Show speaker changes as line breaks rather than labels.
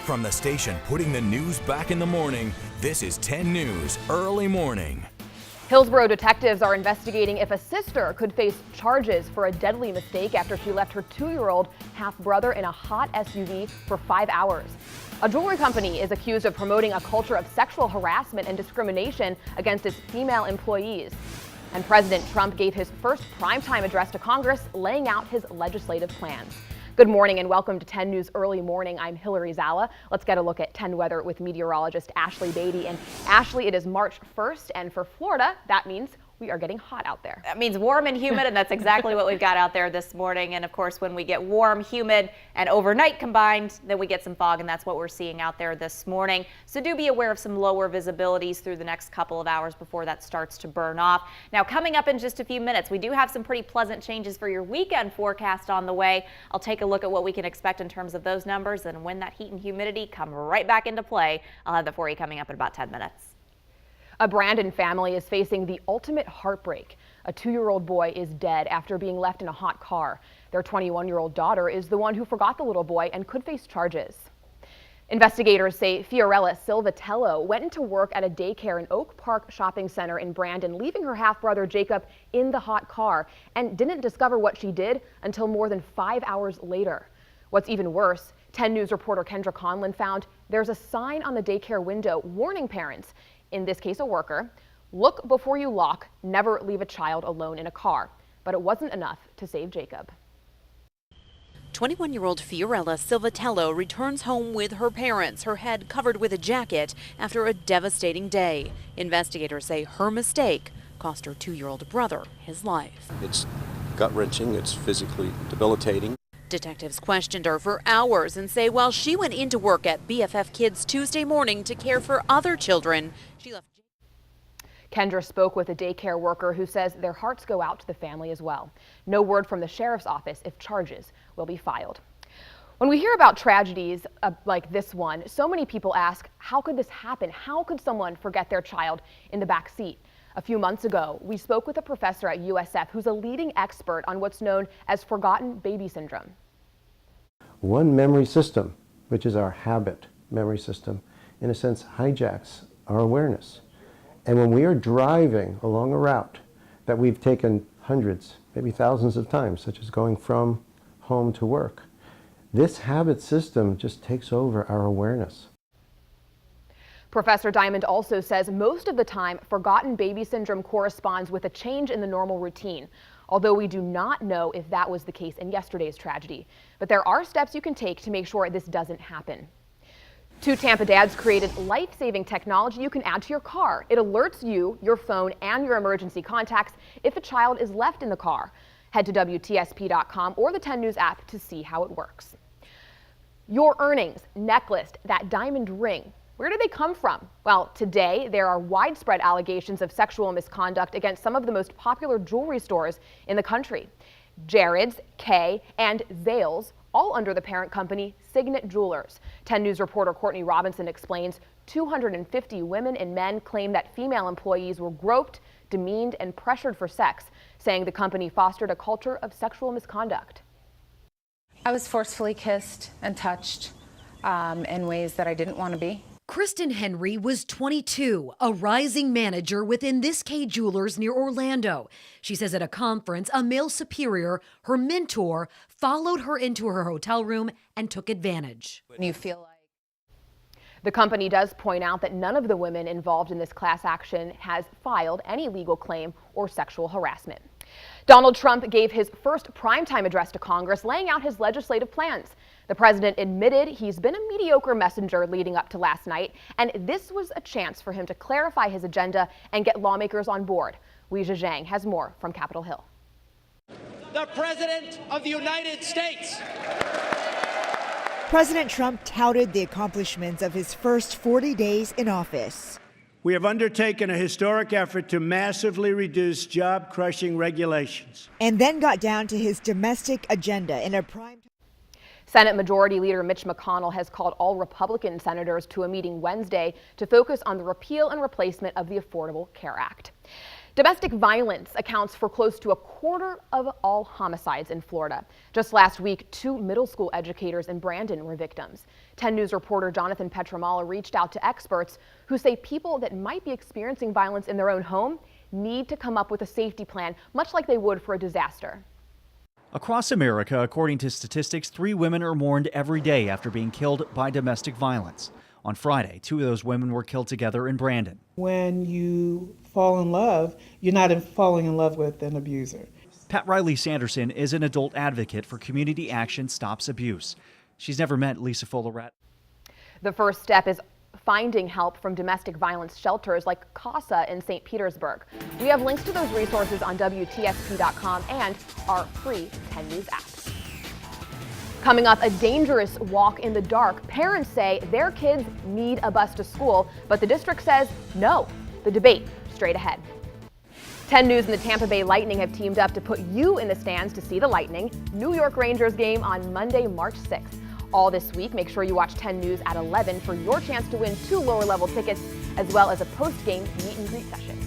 From the station putting the news back in the morning, this is 10 News Early Morning.
Hillsborough detectives are investigating if a sister could face charges for a deadly mistake after she left her 2-year-old half-brother in a hot SUV for 5 hours. A jewelry company is accused of promoting a culture of sexual harassment and discrimination against its female employees. And President Trump gave his first primetime address to Congress, laying out his legislative plans. Good morning and welcome to 10 News Early Morning. I'm Hillary Zala. Let's get a look at 10 weather with meteorologist Ashley Beatty. And Ashley, it is March 1st, and for Florida, that means we are getting hot out there.
That means warm and humid, and that's exactly what we've got out there this morning. And of course, when we get warm, humid, and overnight combined, then we get some fog, and that's what we're seeing out there this morning. So do be aware of some lower visibilities through the next couple of hours before that starts to burn off. Now, coming up in just a few minutes, we do have some pretty pleasant changes for your weekend forecast on the way. I'll take a look at what we can expect in terms of those numbers, and when that heat and humidity come right back into play, I'll have that for you coming up in about 10 minutes.
A Brandon family is facing the ultimate heartbreak. A 2-year-old boy is dead after being left in a hot car. Their 21-year-old daughter is the one who forgot the little boy and could face charges. Investigators say Fiorella Silvatello went into work at a daycare in Oak Park Shopping Center in Brandon, leaving her half-brother Jacob in the hot car, and didn't discover what she did until more than 5 hours later. What's even worse, 10 News reporter Kendra Conlon found there's a sign on the daycare window warning parents, in this case a worker, look before you lock, never leave a child alone in a car. But it wasn't enough to save Jacob.
21-year-old Fiorella Silvatello returns home with her parents, her head covered with a jacket after a devastating day. Investigators say her mistake cost her 2-year-old brother his life.
It's gut-wrenching, it's physically debilitating.
Detectives questioned her for hours and say while she went into work at BFF Kids Tuesday morning to care for other children, she left.
Kendra spoke with a daycare worker who says their hearts go out to the family as well. No word from the sheriff's office if charges will be filed. When we hear about tragedies like this one, so many people ask, how could this happen? How could someone forget their child in the back seat? A few months ago, we spoke with a professor at USF who's a leading expert on what's known as forgotten baby syndrome.
One memory system, which is our habit memory system, in a sense hijacks our awareness. And when we are driving along a route that we've taken hundreds, maybe thousands of times, such as going from home to work, this habit system just takes over our awareness.
Professor Diamond also says most of the time, forgotten baby syndrome corresponds with a change in the normal routine, although we do not know if that was the case in yesterday's tragedy. But there are steps you can take to make sure this doesn't happen. 2 Tampa dads created life-saving technology you can add to your car. It alerts you, your phone, and your emergency contacts if a child is left in the car. Head to WTSP.com or the 10 News app to see how it works. Your earnings, necklace, that diamond ring. Where do they come from? Well, today there are widespread allegations of sexual misconduct against some of the most popular jewelry stores in the country. Jared's, Kay, and Zales, all under the parent company Signet Jewelers. 10 News reporter Courtney Robinson explains 250 women and men claim that female employees were groped, demeaned, and pressured for sex, saying the company fostered a culture of sexual misconduct.
I was forcefully kissed and touched in ways that I didn't want to be.
Kristen Henry was 22, a rising manager within this Kay Jewelers near Orlando. She says at a conference, a male superior, her mentor, followed her into her hotel room and took advantage.
You feel like
the company does point out that none of the women involved in this class action has filed any legal claim or sexual harassment. Donald Trump gave his first primetime address to Congress, laying out his legislative plans. The president admitted he's been a mediocre messenger leading up to last night, and this was a chance for him to clarify his agenda and get lawmakers on board. Weijia Zhang has more from Capitol Hill.
The President of the United States.
President Trump touted the accomplishments of his first 40 days in office.
We have undertaken a historic effort to massively reduce job-crushing regulations.
And then got down to his domestic agenda in a prime.
Senate Majority Leader Mitch McConnell has called all Republican senators to a meeting Wednesday to focus on the repeal and replacement of the Affordable Care Act. Domestic violence accounts for close to a quarter of all homicides in Florida. Just last week, 2 middle school educators in Brandon were victims. 10 News reporter Jonathan Petramala reached out to experts who say people that might be experiencing violence in their own home need to come up with a safety plan, much like they would for a disaster.
Across America, according to statistics, 3 women are mourned every day after being killed by domestic violence. On Friday, 2 of those women were killed together in Brandon.
When you fall in love, you're not falling in love with an abuser.
Pat Riley Sanderson is an adult advocate for Community Action Stops Abuse. She's never met Lisa Fullaret.
The first step is finding help from domestic violence shelters like CASA in St. Petersburg. We have links to those resources on WTSP.com and our free 10 News app. Coming up, a dangerous walk in the dark. Parents say their kids need a bus to school, but the district says no. The debate straight ahead. 10 News and the Tampa Bay Lightning have teamed up to put you in the stands to see the Lightning New York Rangers game on Monday, March 6th. All this week, make sure you watch 10 News at 11 for your chance to win 2 lower level tickets, as well as a post-game meet and greet session.